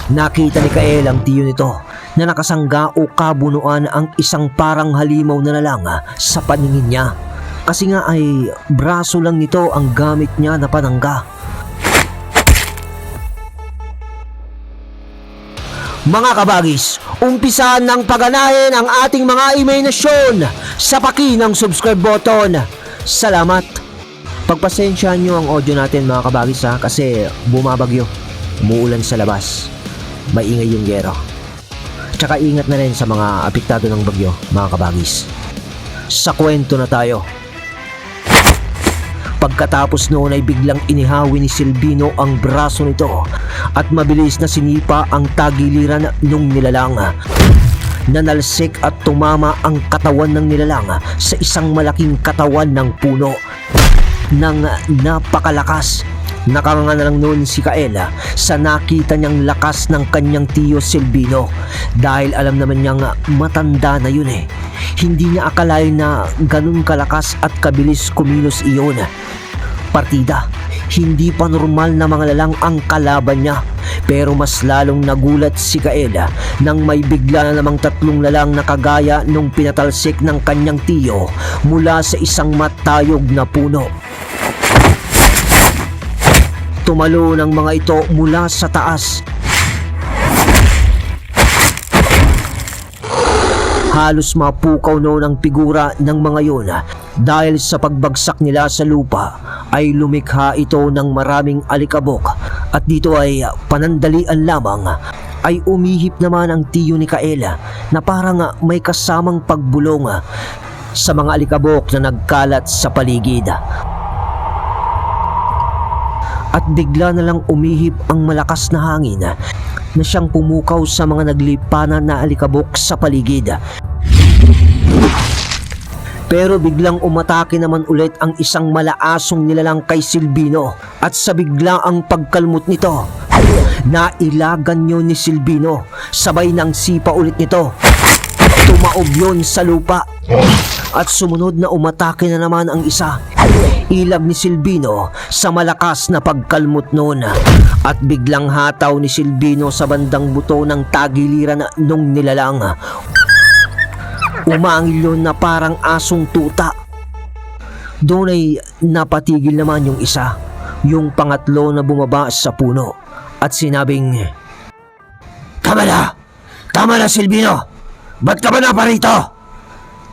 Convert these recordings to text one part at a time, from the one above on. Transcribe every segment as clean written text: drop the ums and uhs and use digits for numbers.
Nakita ni Kael ang tiyo nito na nakasangga o kabunuan ang isang parang halimaw na lalanga sa paningin niya. Kasi nga ay braso lang nito ang gamit niya na panangga. Mga kabagis, umpisahan ng paganahin ang ating mga imahinasyon sa paki ng subscribe button. Salamat! Pagpasensyahan nyo ang audio natin mga kabagis ha, kasi bumabagyo, umuulan sa labas, maingay yung yero. Tsaka ingat na rin sa mga apektado ng bagyo mga kabagis. Sa kwento na tayo. Pagkatapos noon ay biglang inihawi ni Silvino ang braso nito at mabilis na sinipa ang tagiliran ng nilalang. Nanalsik at tumama ang katawan ng nilalang sa isang malaking katawan ng puno nang napakalakas. Nakanganga na lang noon si Kael sa nakita niyang lakas ng kanyang tiyo Silvino, dahil alam naman niyang matanda na yun eh. Hindi niya akalain na ganun kalakas at kabilis kumilos iyon. Partida, hindi pa normal na mga lalang ang kalaban niya, pero mas lalong nagulat si Kael nang may bigla na namang tatlong lalang na kagaya nung pinatalsik ng kanyang tiyo mula sa isang matayog na puno. Tumalo ng mga ito mula sa taas. Halos mapukaw noon ang figura ng mga yun dahil sa pagbagsak nila sa lupa ay lumikha ito ng maraming alikabok, at dito ay panandalian lamang ay umihip naman ang tiyo ni Kael na parang may kasamang pagbulong sa mga alikabok na nagkalat sa paligid. At bigla na lang umihip ang malakas na hangin na siyang pumukaw sa mga naglipanan na alikabok sa paligid. Pero biglang umatake naman ulit ang isang malaasong nilalang kay Silvino, at sa biglaang pagkalmot nito, nailagan yun ni Silvino sabay ng sipa ulit nito. Tumaob yun sa lupa at sumunod na umatake na naman ang isa. Ilag ni Silvino sa malakas na pagkalmot noon, at biglang hataw ni Silvino sa bandang buto ng tagiliran nung nilalang. Umangil yun na parang asong tuta. Doon ay napatigil naman yung isa, yung pangatlo na bumaba sa puno, at sinabing, "Tama na! Tama na, Silvino! Ba't ka ba naparito?"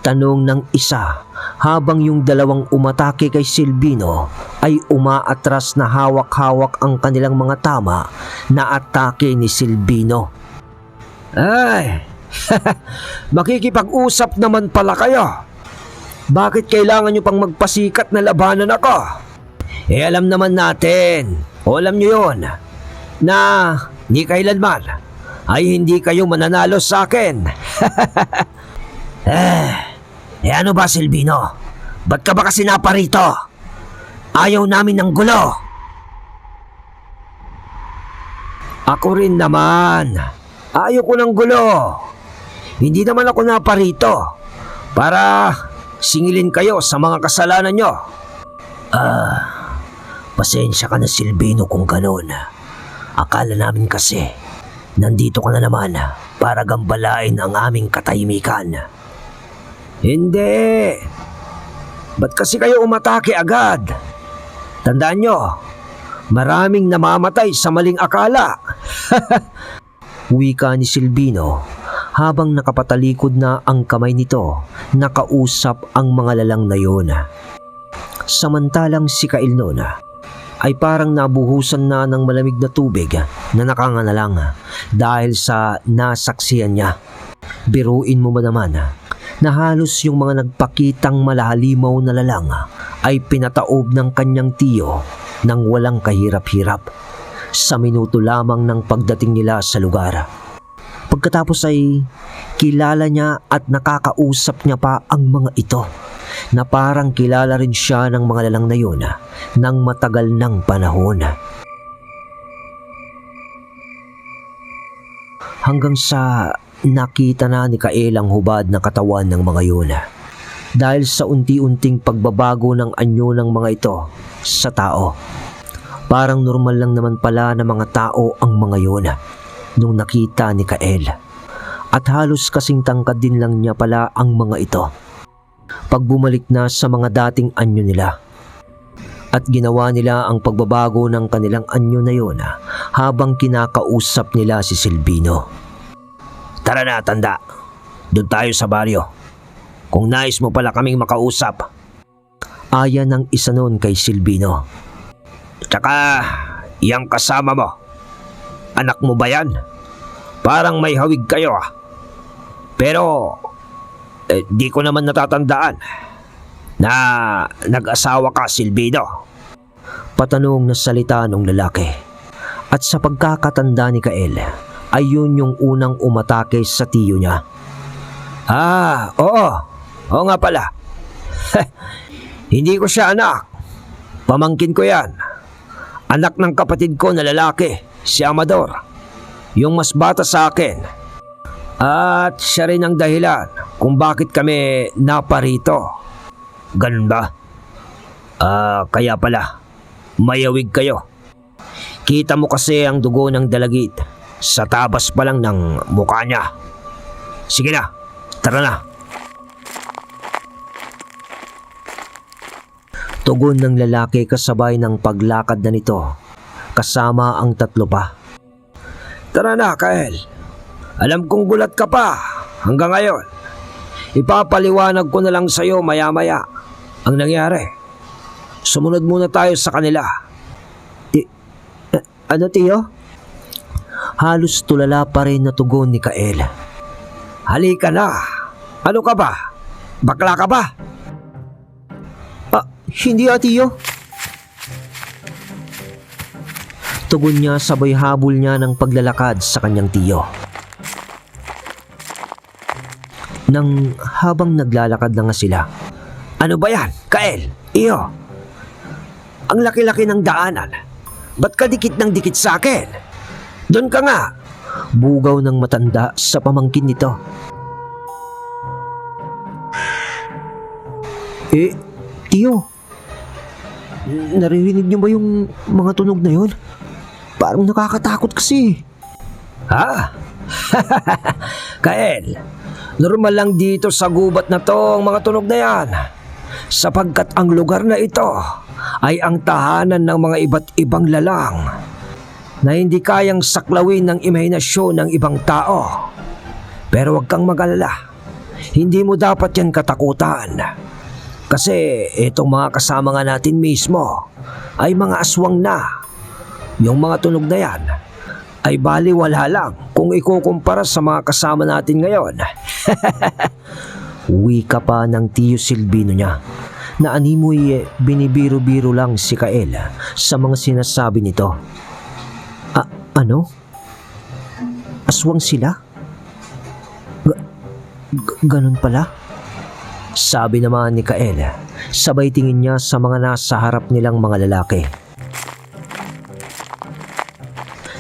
Tanong ng isa, habang yung dalawang umatake kay Silvino ay umaatras na hawak-hawak ang kanilang mga tama na atake ni Silvino. "Ay, makikipag-usap naman pala kayo. Bakit kailangan nyo pang magpasikat na labanan ako? Eh alam naman natin, o alam nyo yun, na ni kailanman ay hindi kayo mananalo sa akin." Ano ba, Silvino? Ba't ka ba kasi naparito? Ayaw namin ng gulo. Ako rin naman. Ayaw ko ng gulo. Hindi naman ako naparito para singilin kayo sa mga kasalanan nyo. Pasensya ka na, Silvino, kung gano'n. Akala namin kasi nandito ka na naman para gambalain ang aming katahimikan. Hindi. Ba't kasi kayo umatake agad? Tandaan nyo, maraming namamatay sa maling akala. Wika ni Silvino habang nakapatalikod na ang kamay nito, nakausap ang mga lalang na yun. Samantalang si Kael noon ay parang nabuhusan na ng malamig na tubig na nakanganga lang dahil sa nasaksiyan niya. Biruin mo ba naman na halos yung mga nagpakitang malahalimaw na lalang ay pinataob ng kanyang tiyo nang walang kahirap-hirap sa minuto lamang ng pagdating nila sa lugar. Pagkatapos ay kilala niya at nakakausap niya pa ang mga ito, na parang kilala rin siya ng mga lalang na yun ng matagal ng panahon. Hanggang sa nakita na ni Kael ang hubad na katawan ng mga yun, dahil sa unti-unting pagbabago ng anyo ng mga ito sa tao. Parang normal lang naman pala na mga tao ang mga yun. nung nakita ni Kael. At halos kasing tangkad din lang niya pala ang mga ito. Pag bumalik na sa mga dating anyo nila. At ginawa nila ang pagbabago ng kanilang anyo na yun habang kinakausap nila si Silvino. Tara na, tanda. Doon tayo sa baryo. Kung nais mo pala kaming makausap. Aya ng isa noon kay Silvino. Tsaka, yang kasama mo. Anak mo ba yan? Parang may hawig kayo Pero, di ko naman natatandaan na nag-asawa ka, Silvino. Patanong na salita ng lalaki. At sa pagkakatanda ni Kael, ay yun yung unang umatake sa tiyo niya. Oo. Oo nga pala. Hindi ko siya anak. Pamangkin ko yan. Anak ng kapatid ko na lalaki, si Amador. Yung mas bata sa akin. At siya rin ang dahilan kung bakit kami naparito. Ganun ba? Kaya pala, mayawig kayo. Kita mo kasi ang dugo ng dalagit sa tabas pa lang ng mukha niya. Sige na, tara na. Tugon ng lalaki kasabay ng paglakad na nito, kasama ang tatlo pa. Tara na, Kael. Alam kong gulat ka pa hanggang ngayon. Ipapaliwanag ko na lang sa'yo maya-maya ang nangyari. Sumunod muna tayo sa kanila. Ano, tiyo? Halos tulala pa rin na tugon ni Kael. Halika na. Ano ka ba? Bakla ka ba? Hindi, tiyo. Tugon niya sabay habol niya ng paglalakad sa kanyang tiyo. Nang habang naglalakad na nga sila. Ano ba yan, Kael? Iyo. Ang laki-laki ng daanan. Ba't ka dikit ng dikit sa akin? Doon ka nga. Bugaw ng matanda sa pamangkin nito. Tiyo. Naririnig niyo ba yung mga tunog na yun? Parang nakakatakot kasi. Kael, normal lang dito sa gubat na to ang mga tunog na yan. Sapagkat ang lugar na ito ay ang tahanan ng mga iba't ibang lalang na hindi kayang saklawin ng imahinasyon ng ibang tao. Pero huwag kang mag-alala. Hindi mo dapat yan katakutan. Kasi itong mga kasama nga natin mismo ay mga aswang na. Yung mga tunog na yan ay baliwala lang kung ikukumpara sa mga kasama natin ngayon. Wika pa ng tiyo Silvino niya na animoy binibiro-biro lang si Kael sa mga sinasabi nito. Ano? Aswang sila? Ganun pala? Sabi naman ni Kael, sabay tingin niya sa mga nasa harap nilang mga lalaki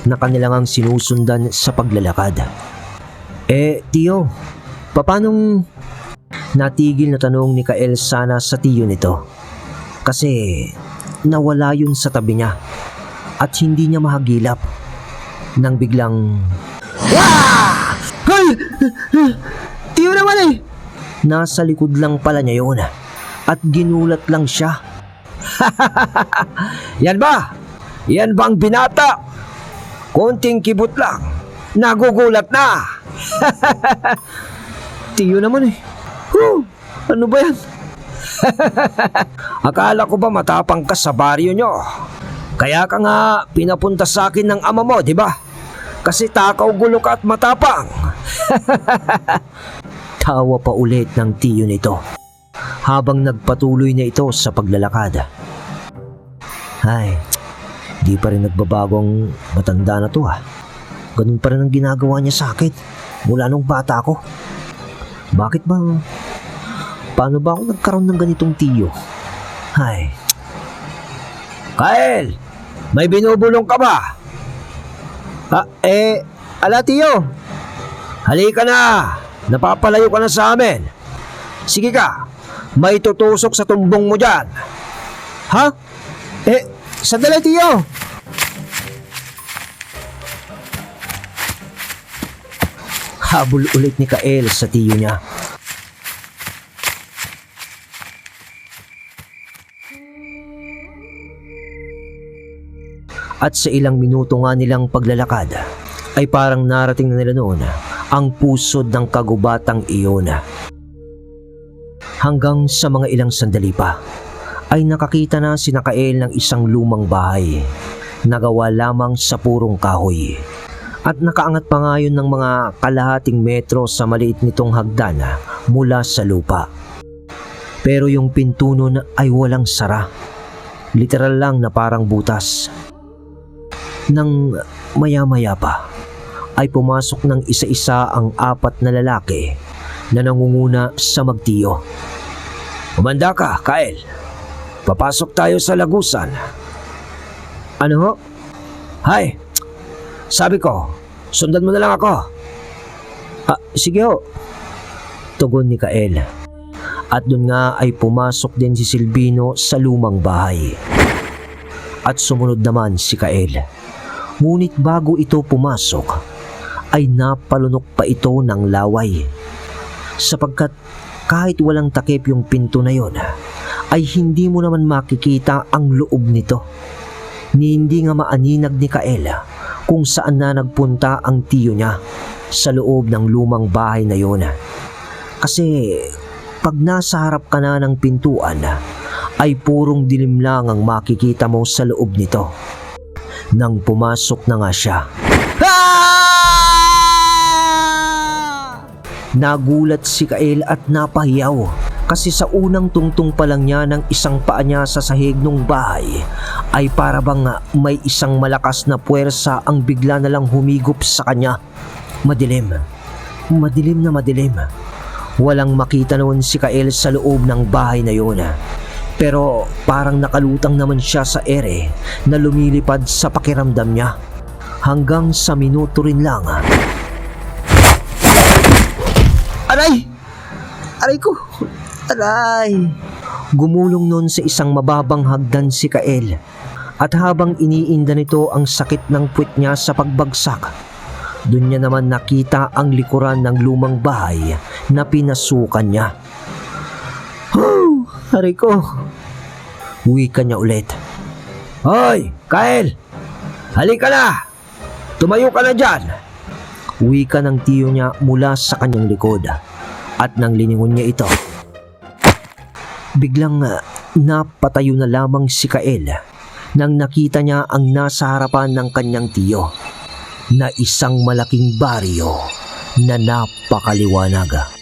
na kanilang sinusundan sa paglalakad. Tiyo, papanong natigil na tanong ni Kael sana sa tiyo nito? Kasi nawala yun sa tabi niya at hindi niya mahagilap nang biglang Hay! Tiyo naman Nasa likod lang pala niya yun at ginulat lang siya. Yan ba? Yan bang binata? Konting kibot lang. Nagugulat na. Tiyo naman Ano ba yan? Akala ko ba matapang ka sa baryo nyo? Kaya ka nga pinapunta sa akin ng ama mo, di ba? Kasi takaw gulo ka at matapang. Tawa pa ulit ng tiyo nito habang nagpatuloy na ito sa paglalakad. Ay, di pa rin nagbabago ang matanda na to Ganun pa rin ang ginagawa niya sa akin mula nung bata ako. Bakit ba? Paano ba ako nagkaroon ng ganitong tiyo? Ay. Kael! May binubulong ka ba? Ala tiyo. Halika na. Napapalayo ka na sa amin. Sige ka. May tutusok sa tumbong mo dyan. Sandali tiyo. Habol ulit ni Kael sa tiyo niya. At sa ilang minuto nga nilang paglalakad ay parang narating na nila noon ang pusod ng kagubatang iyon. Hanggang sa mga ilang sandali pa ay nakakita na si Kael ng isang lumang bahay na gawa lamang sa purong kahoy. At nakaangat pa nga yun ng mga kalahating metro sa maliit nitong hagdan mula sa lupa. Pero yung pinto nun ay walang sara. Literal lang na parang butas. Nang maya-maya pa ay pumasok ng isa-isa ang 4 na lalaki na nangunguna sa magtiyo. "Umanda ka, Kael. Papasok tayo sa lagusan." "Ano ho?" "Hay, sabi ko, sundan mo na lang ako." Sige ho," tugon ni Kael. At dun nga ay pumasok din si Silvino sa lumang bahay. At sumunod naman si Kael. Ngunit bago ito pumasok, ay napalunok pa ito ng laway. Sapagkat kahit walang takip yung pinto na yon, ay hindi mo naman makikita ang loob nito. Hindi nga maaninag ni Kael kung saan na nagpunta ang tiyo niya sa loob ng lumang bahay na yon. Kasi pag nasa harap ka na ng pintuan, ay purong dilim lang ang makikita mo sa loob nito. Nang pumasok na nga siya, nagulat si Kael at napahiyaw kasi sa unang tungtong pa lang niya ng isang paa niya sa sahig ng bahay ay para bang may isang malakas na puwersa ang bigla na lang humigop sa kanya. Madilim. Madilim na madilim. Walang makita noon si Kael sa loob ng bahay na yun. Pero parang nakalutang naman siya sa ere na lumilipad sa pakiramdam niya. Hanggang sa minuto rin lang. Aray! Aray ko! Aray! Gumulong noon sa isang mababang hagdan si Kael. At habang iniinda nito ang sakit ng puwet niya sa pagbagsak, doon niya naman nakita ang likuran ng lumang bahay na pinasukan niya. Aray ko! Wika niya ulit. "Hoy, Kael! Halika na! Tumayo ka na dyan!" Wika ng tiyo niya mula sa kanyang likod. At nang liningon niya ito, biglang napatayo na lamang si Kael nang nakita niya ang nasa harapan ng kanyang tiyo na isang malaking baryo na napakaliwanag.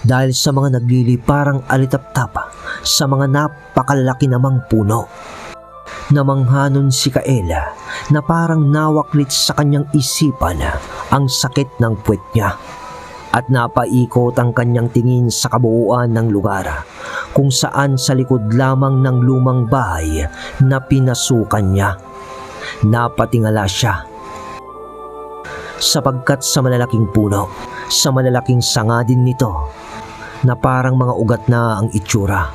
Dahil sa mga naglili parang alitap-tap sa mga napakalaki namang puno. Namanghanon si Kael na parang nawaklit sa kanyang isipan ang sakit ng puwet niya. At napaikot ang kanyang tingin sa kabuuan ng lugar kung saan sa likod lamang ng lumang bahay na pinasukan niya. Napatingala siya. Sapagkat sa malalaking puno, sa malalaking sanga din nito, na parang mga ugat na ang itsura,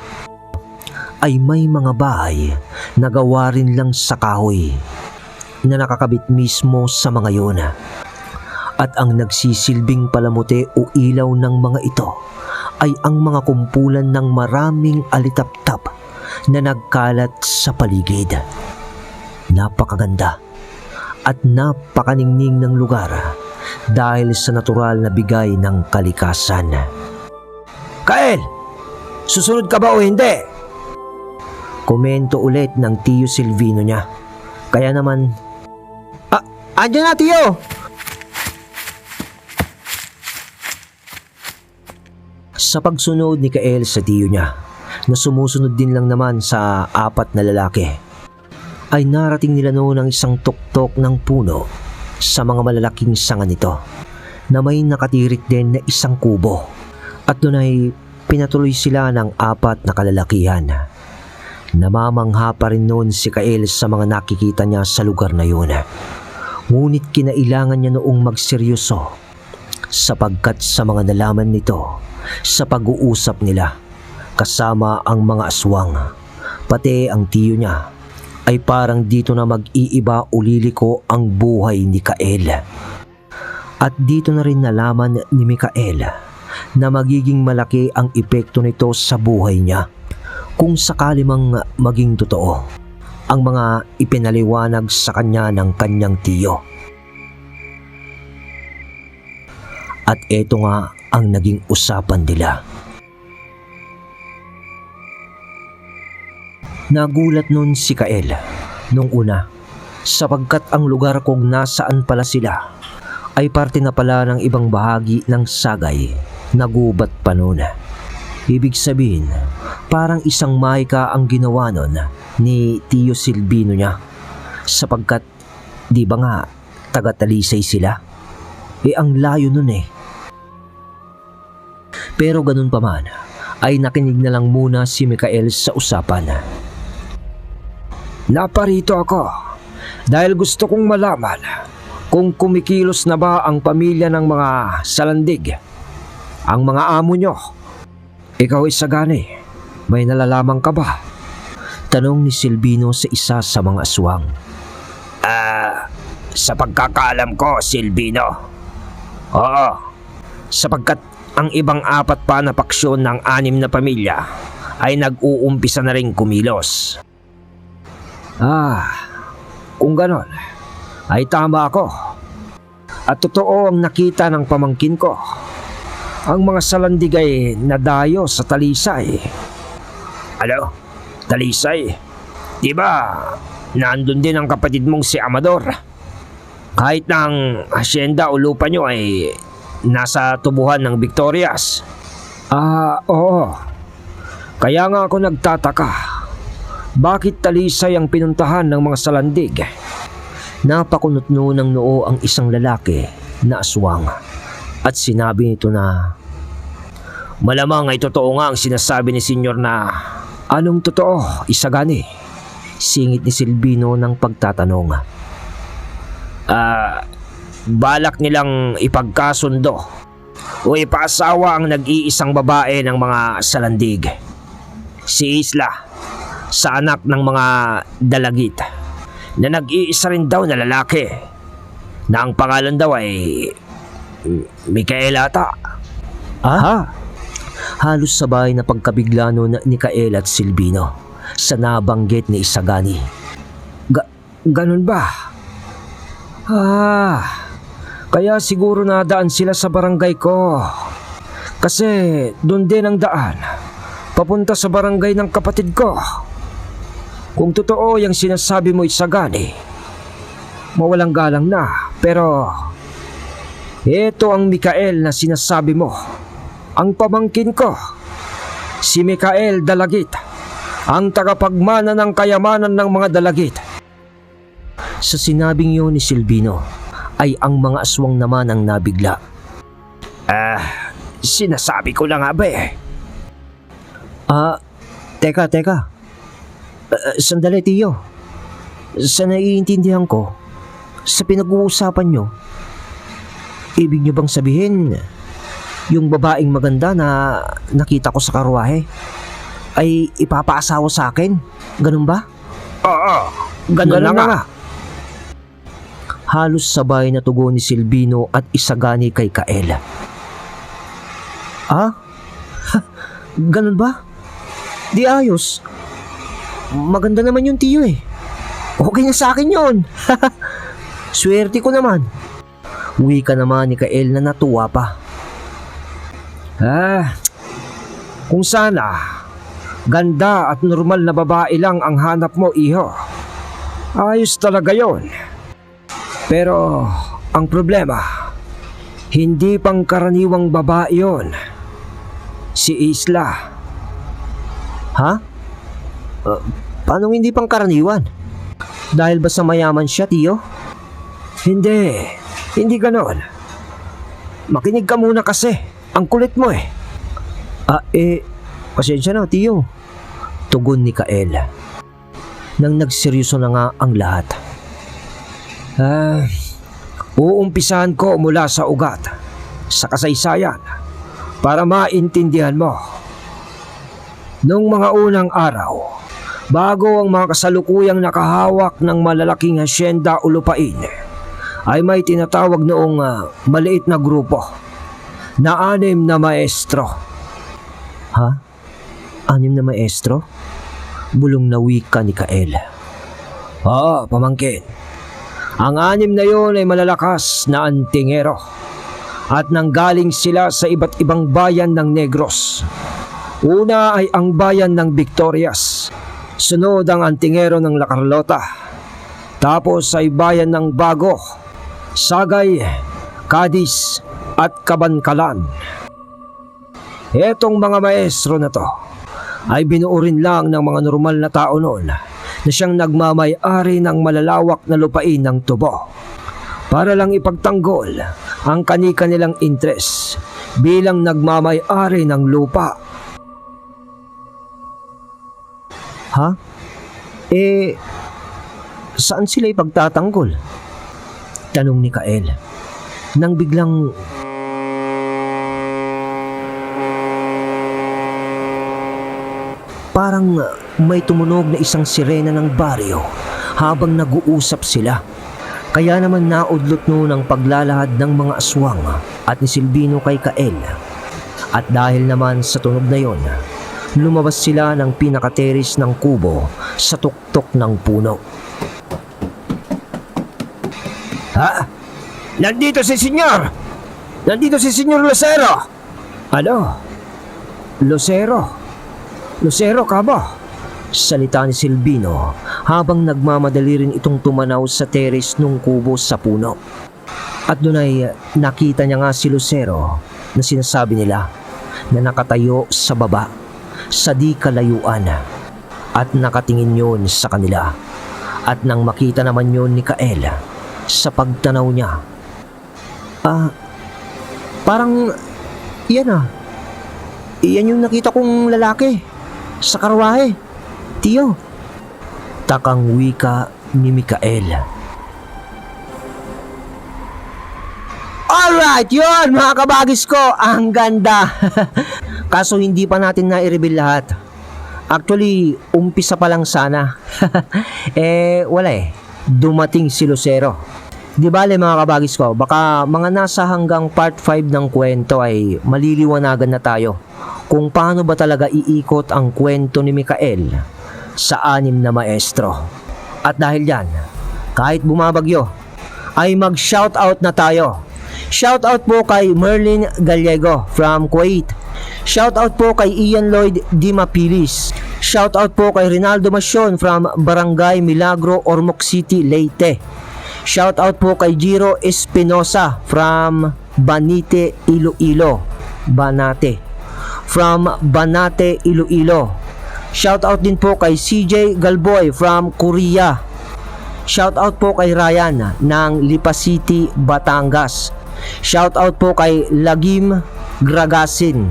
ay may mga bahay na gawa rin lang sa kahoy na nakakabit mismo sa mga yon. At ang nagsisilbing palamuti o ilaw ng mga ito ay ang mga kumpulan ng maraming alitap-tap na nagkalat sa paligid. Napakaganda at napakaningning ng lugar dahil sa natural na bigay ng kalikasan. "Kael, susunod ka ba o hindi?" Komento ulit ng tiyo Silvino niya. Kaya naman, "Andyan na, tiyo!" Sa pagsunod ni Kael sa tiyo niya, na sumusunod din lang naman sa 4 na lalaki, ay narating nila noon ang isang tuktok ng puno sa mga malalaking sanga nito na may nakatirik din na isang kubo. At doon ay pinatuloy sila ng 4 na kalalakihan. Namamangha pa rin noon si Kael sa mga nakikita niya sa lugar na yun. Ngunit kinailangan niya noong magseryoso sapagkat sa mga nalaman nito sa pag-uusap nila kasama ang mga aswang, pati ang tiyo niya, ay parang dito na mag-iiba o liliko ang buhay ni Kael. At dito na rin nalaman ni Mikael na magiging malaki ang epekto nito sa buhay niya kung sakali mang maging totoo ang mga ipinaliwanag sa kanya ng kanyang tiyo. At eto nga ang naging usapan nila. Nagulat nun si Kael nung una sapagkat ang lugar kung nasaan pala sila ay parte na pala ng ibang bahagi ng Sagay na gubat pa noon. Ibig sabihin, parang isang mahika ang ginawa nun ni Tio Silvino niya sapagkat di ba nga taga-Talisay sila? Ang layo nun eh. Pero ganun pa man, ay nakinig na lang muna si Mikael sa usapan. Naparito ako dahil gusto kong malaman kung kumikilos na ba ang pamilya ng mga Salandig, ang mga amo nyo. Ikaw Isagani, may nalalaman ka ba? Tanong ni Silvino sa isa sa mga aswang. Sa pagkakaalam ko, Silvino. Oo, sapagkat ang ibang 4 pa na paksyon ng 6 na pamilya ay nag-uumpisa na rin kumilos. Kung ganon, ay tama ako. At totoo ang nakita ng pamangkin ko. Ang mga Salandig ay nadayo sa Talisay. Ano? Talisay? Diba, nandun din ang kapatid mong si Amador. Kahit na ang asyenda o lupa nyo ay nasa tubuhan ng Victorias. Oo. Kaya nga ako nagtataka. Bakit Talisay ang pinuntahan ng mga Salandig? Napakunot-no ng noo ang isang lalaki na aswang at sinabi nito na malamang ay totoo nga ang sinasabi ni Senyor na anong totoo, Isagani? Singit ni Silvino ng pagtatanong. Balak nilang ipagkasundo o ipaasawa ang nag-iisang babae ng mga Salandig, si Isla, sa anak ng mga Dalagit na nag-iisa rin daw na lalaki na ang pangalan daw ay Mikael ata. Halos sabay na pagkabigla nun ni Kael at Silvino sa nabanggit ni Isagani. Ganun ba? Kaya siguro nadaan sila sa barangay ko. Kasi doon din ang daan papunta sa barangay ng kapatid ko. Kung totoo yung sinasabi mo, Isagani, mawalang galang na. Pero ito ang Mikael na sinasabi mo. Ang pamangkin ko, si Mikael Dalagit, ang tagapagmana ng kayamanan ng mga Dalagit. Sa sinabing yun ni Silvino, ay ang mga aswang naman ang nabigla. Sinasabi ko lang nga ba eh. Teka. Sandali, Tiyo. Sa naiintindihan ko, sa pinag-uusapan nyo, ibig nyo bang sabihin, yung babaeng maganda na nakita ko sa karwahe, ay ipapaasawa sa akin? Ganun ba? Oo, ganun na nga. Halos sabay na tugon ni Silvino at Isagani kay Kael. Ganun ba? Di ayos. Maganda naman yung Tiyo eh. Okay na sa akin yun. Swerte ko naman. Wika naman ni Kael na natuwa pa. Kung sana ganda at normal na babae lang ang hanap mo, iho. Ayos talaga yon. Pero ang problema, hindi pangkaraniwang babae yon. Si Isla. Paano hindi pangkaraniwan? Dahil ba sa mayaman siya, Tiyo? Hindi ganon. Makinig ka muna kasi. Ang kulit mo eh. Pasensya na, Tiyo. Tugon ni Kael. Nang nagseryoso na nga ang lahat. Uumpisahan ko mula sa ugat, sa kasaysayan, para maintindihan mo. Noong mga unang araw, bago ang mga kasalukuyang nakahawak ng malalaking hasyenda o lupain, ay may tinatawag noong maliit na grupo na 6 na maestro. Ha? 6 na maestro? Bulong na wika ni Kael. Oo, pamangkin. Ang 6 na yon ay malalakas na antingero at nanggaling sila sa iba't ibang bayan ng Negros. Una ay ang bayan ng Victorias, sunod ang antingero ng La Carlota, tapos ay bayan ng Bago, Sagay, Cadiz at Kabankalan. Etong mga maestro na to ay binuo rin lang ng mga normal na tao noon na siyang nagmamay-ari ng malalawak na lupain ng Tubo para lang ipagtanggol ang kani-kanilang interes bilang nagmamay-ari ng lupa. Ha? Saan sila ipagtatanggol? Tanong ni Kael nang biglang parang may tumunog na isang sirena ng baryo habang nag-uusap sila. Kaya naman naudlot noon ang paglalahad ng mga aswang at ni Silvino kay Kael. At dahil naman sa tunog na yon, lumabas sila ng pinakateris ng kubo sa tuktok ng puno. Ha? Nandito si Senyor! Nandito si Senyor Lucero! Ano? Lucero? Lucero ka ba? Salita ni Silvino habang nagmamadali rin itong tumanaw sa teres ng kubo sa puno. At doon ay nakita niya nga si Lucero na sinasabi nila na nakatayo sa baba sa di kalayuan at nakatingin yun sa kanila. At nang makita naman yun ni Kael sa pagtanaw niya, parang yan iyan yung nakita kong lalaki sa karwahe, tiyo. Takang wika ni Mikael. Alright, yun mga kabagis ko, ang ganda. Kaso hindi pa natin na-i-reveal lahat. Actually, umpisa pa lang sana. Wala dumating si Lucero. Di bale mga kabagis ko, baka mga nasa hanggang part 5 ng kwento ay maliliwanagan na tayo kung paano ba talaga iikot ang kwento ni Mikael sa 6 na maestro. At dahil yan, kahit bumabagyo, ay mag-shoutout na tayo. Shoutout po kay Merlin Gallego from Kuwait. Shoutout po kay Ian Lloyd Dimapilis. Shoutout po kay Rinaldo Masyon from Barangay Milagro, Ormoc City, Leyte. Shoutout po kay Jiro Espinosa from Banate, Iloilo. From Banate, Iloilo. Shoutout din po kay CJ Galboy from Korea. Shoutout po kay Ryan ng Lipa City, Batangas. Shoutout po kay Lagim Gragasin.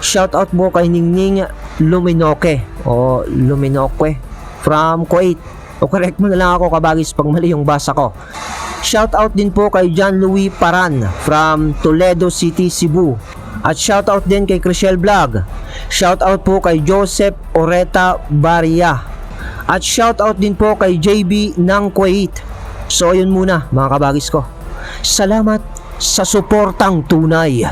Shoutout po kay Ningning Luminoque from Kuwait. O correct mo na lang ako kabagis pag mali yung basa ko. Shoutout din po kay John Louis Paran from Toledo City, Cebu. At shoutout din kay Crishel Vlog. Shoutout po kay Joseph Oreta Baria. At shoutout din po kay JB ng Kuwait. So yun muna mga kabagis ko. Salamat sa suportang tunay.